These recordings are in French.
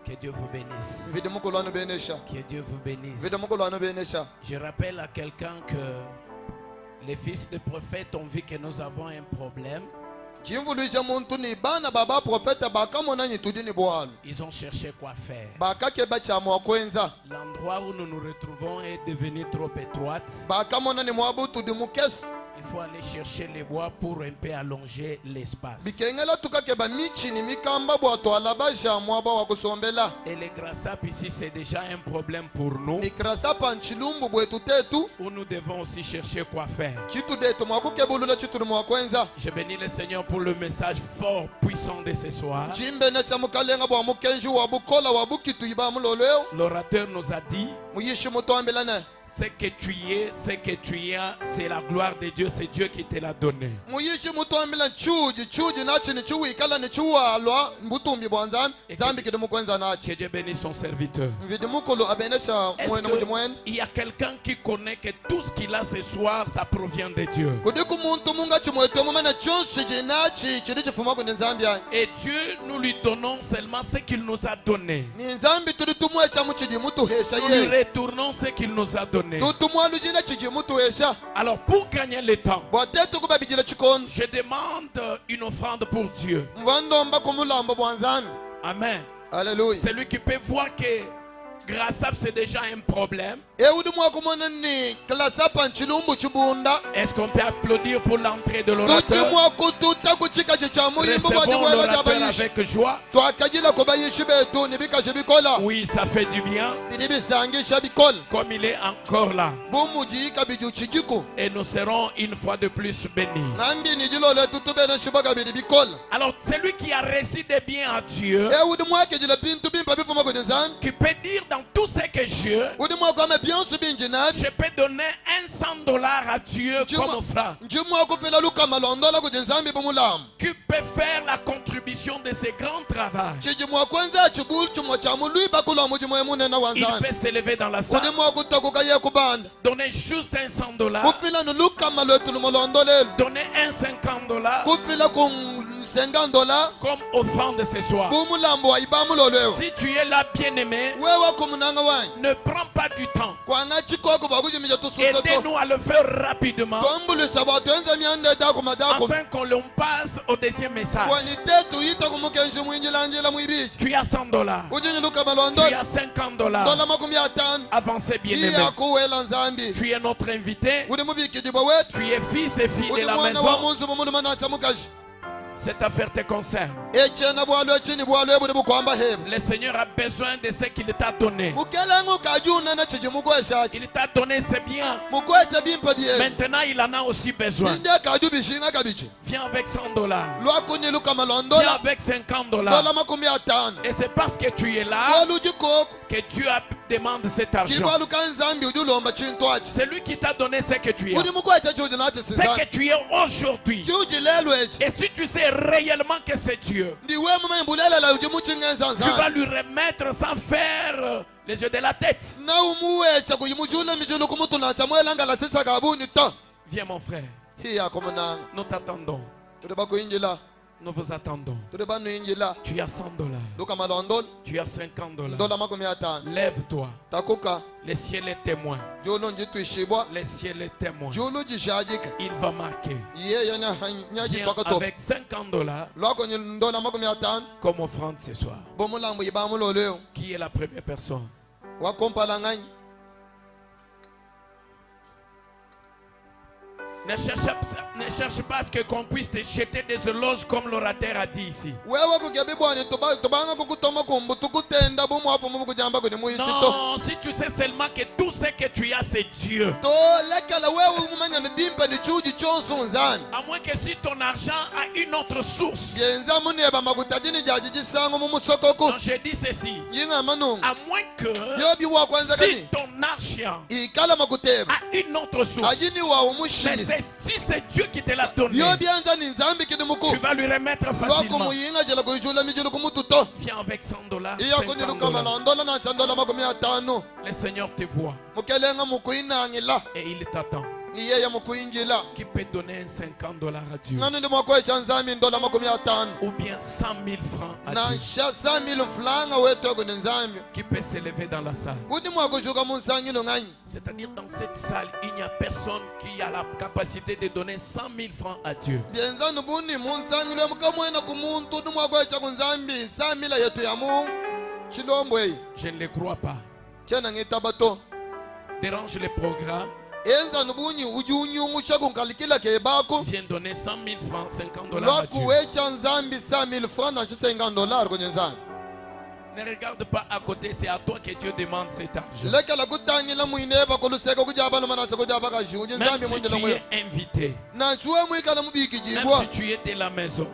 Que Dieu vous bénisse. Vidi mukulu benesha. Que Dieu vous bénisse. Vidi mukulu benesha. Je rappelle à quelqu'un que les fils de prophètes ont vu que nous avons un problème. Ils Ils ont cherché quoi faire. L'endroit où nous nous retrouvons est devenu trop étroit. Il faut aller chercher les bois pour un peu allonger l'espace. Et les grassapes ici, c'est déjà un problème pour nous. Où nous devons aussi chercher quoi faire. Je bénis le Seigneur pour le message fort, puissant de ce soir. L'orateur nous a dit: ce que tu es, ce que tu as, c'est la gloire de Dieu, c'est Dieu qui te l'a donné. Que Dieu bénisse son serviteur. Il y a quelqu'un qui connaît que tout ce qu'il a ce soir, ça provient de Dieu. Et Dieu, nous lui donnons seulement ce qu'il nous a donné. Nous lui retournons ce qu'il nous a donné. Alors pour gagner le temps, je demande une offrande pour Dieu. Amen. Alléluia. Celui qui peut voir que grassap c'est déjà un problème. Est-ce qu'on peut applaudir pour l'entrée de l'orateur? Recevons l'orateur avec joie. Oui, ça fait du bien. Comme il est encore là. Et nous serons une fois de plus bénis. Alors celui qui a reçu des biens à Dieu, qui peut dire dans tout ce que je peux donner $100 à Dieu comme offrande. Qui peut faire la contribution de ce grand travail. Il peut s'élever dans la salle, donner juste $100, donner $50 comme offrande ce soir. Si tu es là, bien-aimé, ne prends pas du temps. Aidez-nous à le faire rapidement, afin qu'on passe au deuxième message. Tu as $100, tu as $50. Avancez, bien-aimé. Tu es notre invité. Tu es fils et fille de la maison. Cette affaire te concerne. Le Seigneur a besoin de ce qu'il t'a donné. Il t'a donné ses biens. Maintenant il en a aussi besoin. Viens avec $100. Viens avec $50. Et c'est parce que tu es là que Dieu demande cet argent. C'est lui qui t'a donné ce que tu as. Ce que tu es aujourd'hui. Et si tu sais réellement que c'est Dieu, tu vas lui remettre sans faire les yeux de la tête. Viens mon frère. Nous t'attendons. Nous vous attendons. Tu as $100. Tu as $50. Lève-toi. Le ciel est témoin. Le ciel est témoin. Il va marquer. Viens avec $50 comme offrande ce soir. Qui est la première personne? Ne cherche pas à ce qu'on puisse te jeter des éloges comme l'orateur a dit ici. Non, si tu sais seulement que tout ce que tu as c'est Dieu. À moins que si ton argent a une autre source. Donc je dis ceci. À moins que si ton argent a une autre source. Si c'est Dieu qui te l'a donné, tu vas lui remettre facilement. Viens avec $100. Le Seigneur te voit et il t'attend. qui peut donner $50 à Dieu, ou bien 100 000 francs à Dieu, qui peut s'élever dans la salle. C'est-à-dire dans cette salle, il n'y a personne qui a la capacité de donner 100 000 francs à Dieu. Je ne le crois pas. Dérange les programmes. Viens donner 100 000 francs, $50 à Dieu. Ne regarde pas à côté, c'est à toi que Dieu demande cet argent. Même si tu es invité, même si tu es de la maison,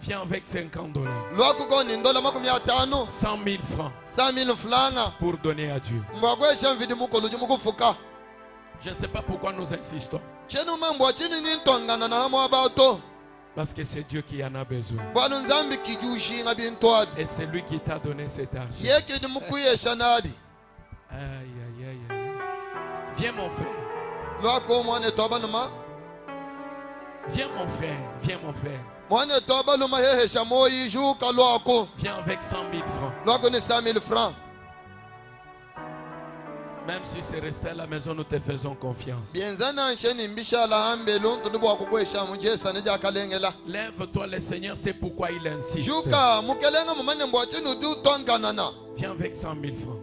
viens avec $50. 100 000 francs pour donner à Dieu. Je ne sais pas pourquoi nous insistons. Parce que c'est Dieu qui en a besoin. Et c'est lui qui t'a donné cet argent. Aïe, aïe, aïe, aïe. Viens mon frère. Viens mon frère. Viens mon frère. Viens avec 100 000 francs. Même si c'est resté à la maison, nous te faisons confiance. Lève-toi, le Seigneur sait pourquoi il insiste. Viens avec 100 000 francs.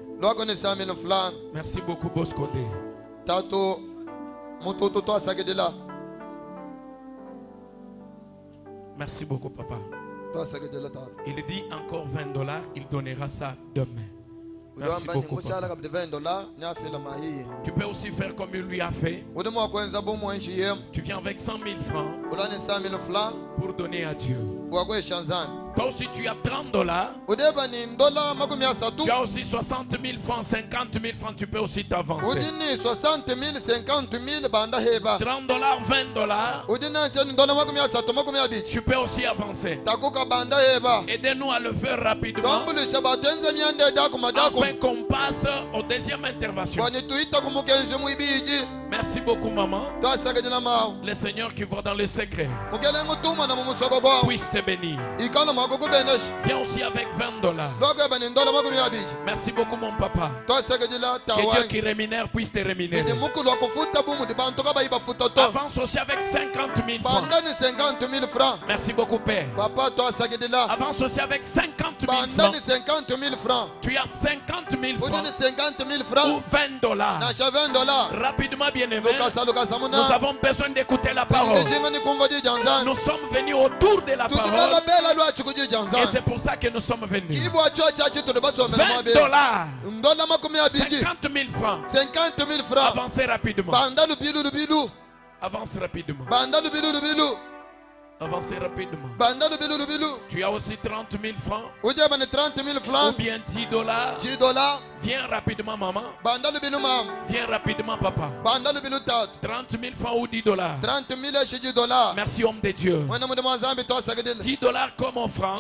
Merci beaucoup, Boscodé. Merci beaucoup, papa. Il dit encore $20, il donnera ça demain. Merci beaucoup, papa. Tu peux aussi faire comme il lui a fait. Tu viens avec 100 000 francs pour donner à Dieu. Toi aussi tu as $30. Tu as aussi 60 000 francs, 50 000 francs. Tu peux aussi t'avancer. $30, $20. Tu peux aussi avancer. Aidez-nous à le faire rapidement, afin qu'on passe aux deuxième intervention. Merci beaucoup, maman. Le Seigneur qui voit dans le secret puisse te bénir. Viens aussi avec $20. Merci beaucoup, mon papa. Que Dieu qui rémunère puisse te rémunérer. Avance aussi avec 50 000 francs. Merci beaucoup, Père. Avance aussi avec 50 000 francs. Tu as 50 000 francs ou $20. Rapidement, bien-aimé. Nous avons besoin d'écouter la parole. Nous sommes venus autour de la parole. Et c'est pour ça que nous sommes venus. $20. 50 000 francs. Avancez rapidement. Avance rapidement. Avancez rapidement. Tu as aussi 30 000 francs. Ou bien $10. Viens rapidement, maman. Viens rapidement, papa. 30 000 francs ou $10. Merci, homme de Dieu. $10 comme offrande.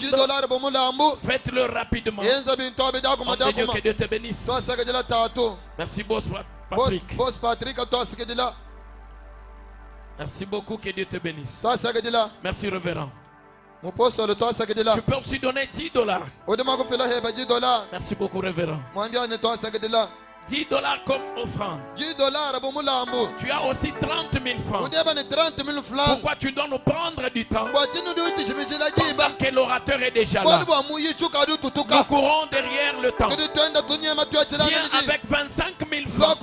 Faites-le rapidement. Homme de Dieu, que Dieu te bénisse. Merci, boss Patrick. Merci beaucoup, que Dieu te bénisse. Merci, révérend. Tu peux aussi donner $10. Merci beaucoup, révérend. $10 comme offrande. Tu as aussi 30 000 francs. Pourquoi tu dois nous prendre du temps? Pendant que l'orateur est déjà là. Nous courons derrière le temps. Viens avec 25 000 francs.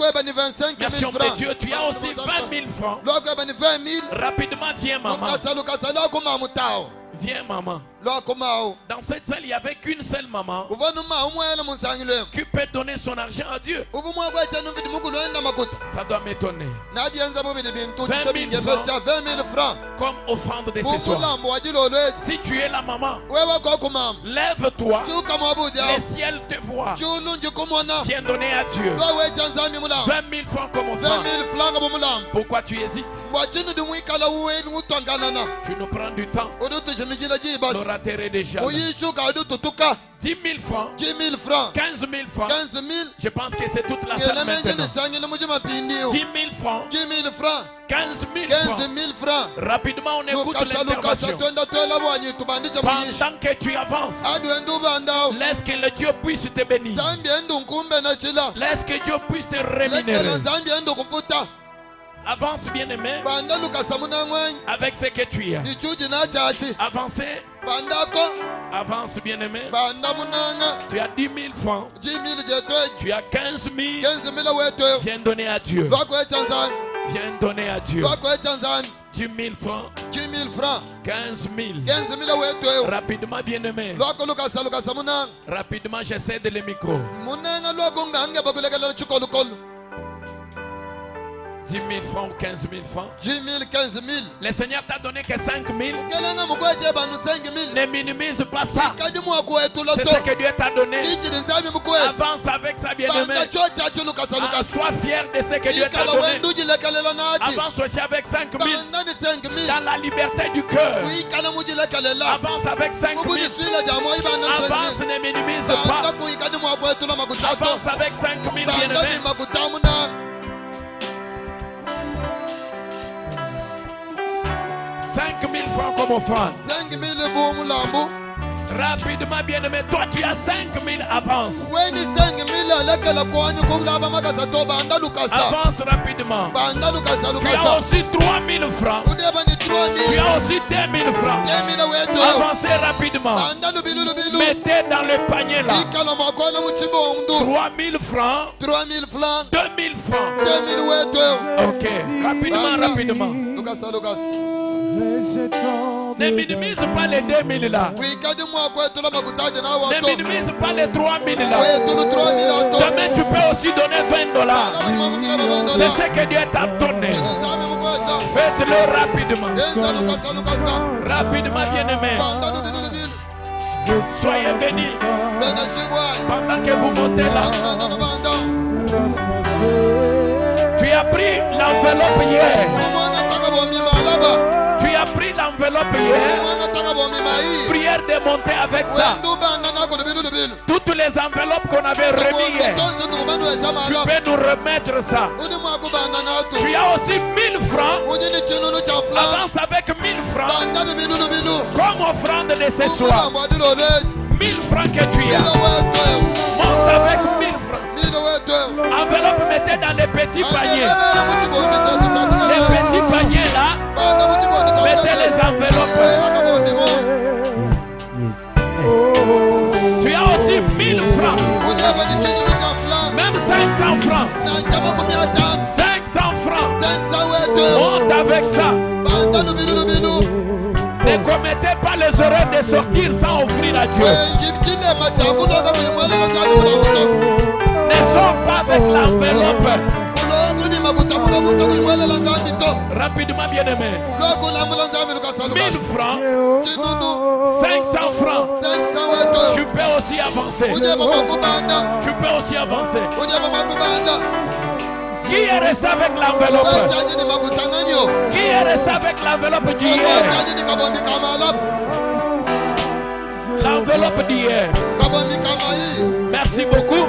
Merci, homme de Dieu. Tu as aussi 20 000 francs. Rapidement, viens, maman. Viens, maman. Dans cette salle, il n'y avait qu'une seule maman qui peut donner son argent à Dieu. Ça doit m'étonner. 20 000 francs comme offrande de ce soir. Si tu es la maman, lève-toi. Le ciel te voit. Viens donner à Dieu 20 000 francs comme offrande. Pourquoi tu hésites? Tu nous prends du temps. le raterai déjà. 10 000 francs, 15 000 francs, je pense que c'est toute la salle maintenant. 10 000 francs, 15 000 francs. Rapidement, on écoute l'intervention. Pendant que tu avances, laisse que le Dieu puisse te bénir. Laisse que Dieu puisse te rémunérer. Avance, bien-aimé, avec ce que tu as. Avancez. Avance, bien-aimé. Tu as 10 000 francs. Tu as 15 000. Viens donner à Dieu. Viens donner à Dieu. 10 000 francs. 15 000. Rapidement, bien-aimé. Rapidement, je cède le micro. 10 000 francs ou 15 000 francs. 10 000, 15 000. Le Seigneur t'a donné que 5 000. Ne minimise pas ça. C'est ce que Dieu t'a donné. Avance avec ça, bien-aimé. Sois fier de ce que Dieu t'a donné. Avance aussi avec 5 000. Dans la liberté du cœur. Avance avec 5 000. Avance, ne minimise pas. Avance avec 5 000, bien-aimé. 5 000 francs comme offrande. 5 000 rapidement, bien-aimé. Toi, tu as 5 000 avance. Avance rapidement. Tu as aussi 3 000 francs. Tu as aussi 2 000 francs. Avancez rapidement. Mettez dans le panier là. 3 000 francs. 2 000 francs. Ok. Rapidement. Ne minimise pas les 2 000 là. Ne minimise pas les 3 000 là. Demain tu peux aussi donner $20. C'est ce que Dieu t'a donné. Faites-le rapidement. Rapidement, bien-aimé. Soyez bénis. Pendant que vous montez là. Tu as pris l'enveloppe hier. Tu as pris l'enveloppe hier. Prière de monter avec ça. Toutes les enveloppes qu'on avait remis hier. Tu peux nous remettre ça. Tu as aussi 1000 francs. Avance avec 1000 francs. Comme offrande de ce soir. 1000 francs que tu as. Monte avec 1000 francs. Enveloppe, mettez dans les petits paniers. Les petits paniers là. Mettez les enveloppes. Tu as aussi 1000 francs. Même 500 francs. 500 francs. Monte avec ça. Ne commettez pas les erreurs de sortir sans offrir à Dieu. Ne sors pas avec l'enveloppe. Rapidement, bien-aimé. 1000 francs. 500 francs. Tu peux aussi avancer. Tu peux aussi avancer. Qui est resté avec l'enveloppe? Qui est resté avec l'enveloppe d'hier? L'enveloppe d'hier. Merci beaucoup.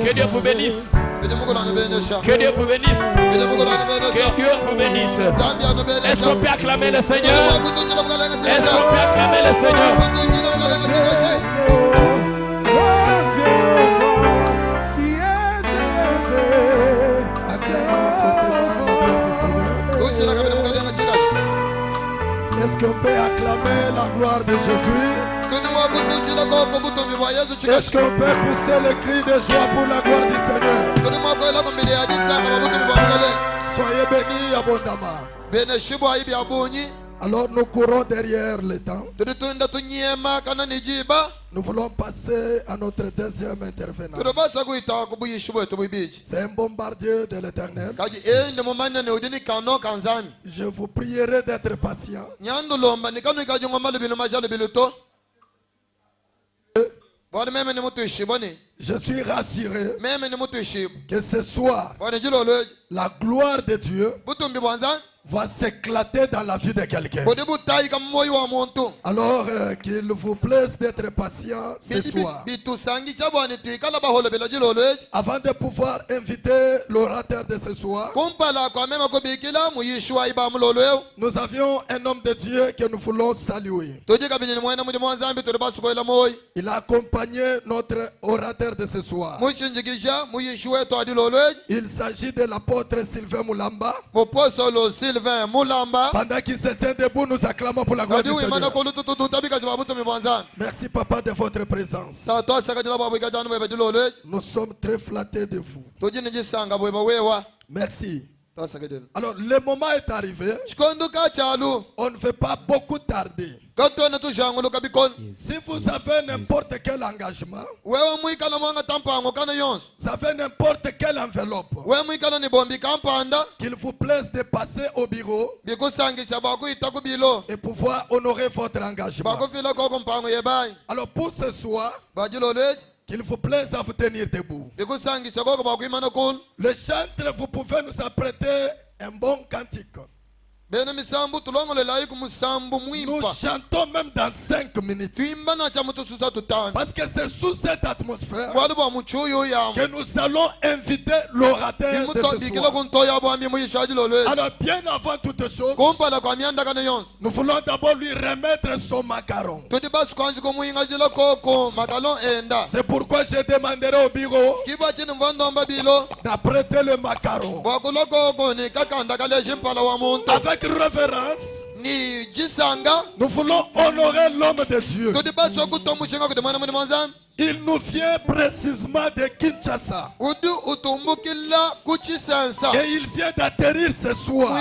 Que Dieu vous bénisse. Que Dieu vous bénisse. Que Dieu vous bénisse. Est-ce qu'on peut acclamer le Seigneur? Est-ce qu'on peut acclamer le Seigneur? Est-ce qu'on peut acclamer la gloire de Jésus? Est-ce qu'on peut pousser le cri de joie pour la gloire du Seigneur? Soyez bénis abondamment. Alors nous courons derrière le temps. Nous voulons passer à notre deuxième intervenant. C'est un bombardier de l'Éternel. Je vous prierai d'être patient. Je suis rassuré que ce soir, la gloire de Dieu va s'éclater dans la vie de quelqu'un. Alors qu'il vous plaise d'être patient ce soir. Avant de pouvoir inviter l'orateur de ce soir, nous avions un homme de Dieu que nous voulons saluer. Il a accompagné notre orateur de ce soir. Il s'agit de l'apôtre Sylvain Moulamba. Pendant qu'il se tient debout, nous acclamons pour la gloire du Seigneur. Merci papa de votre présence. Nous sommes très flattés de vous. Merci. Alors le moment est arrivé. On ne veut pas beaucoup tarder. Si vous avez n'importe quel engagement, vous avez n'importe quelle enveloppe, qu'il vous plaise de passer au bureau et pouvoir honorer votre engagement. Alors pour ce soir, qu'il vous plaise à vous tenir debout. Le chantre, vous pouvez nous apprêter un bon cantique. Nous chantons même dans 5 minutes. Parce que c'est sous cette atmosphère que nous allons inviter l'orateur de ce soir. Alors bien avant toute chose, nous voulons d'abord lui remettre son macaron. C'est pourquoi je demanderai au bureau d'apprêter le macaron. Avec révérence, nous voulons honorer l'homme de Dieu. Il nous vient précisément de Kinshasa. Et il vient d'atterrir ce soir.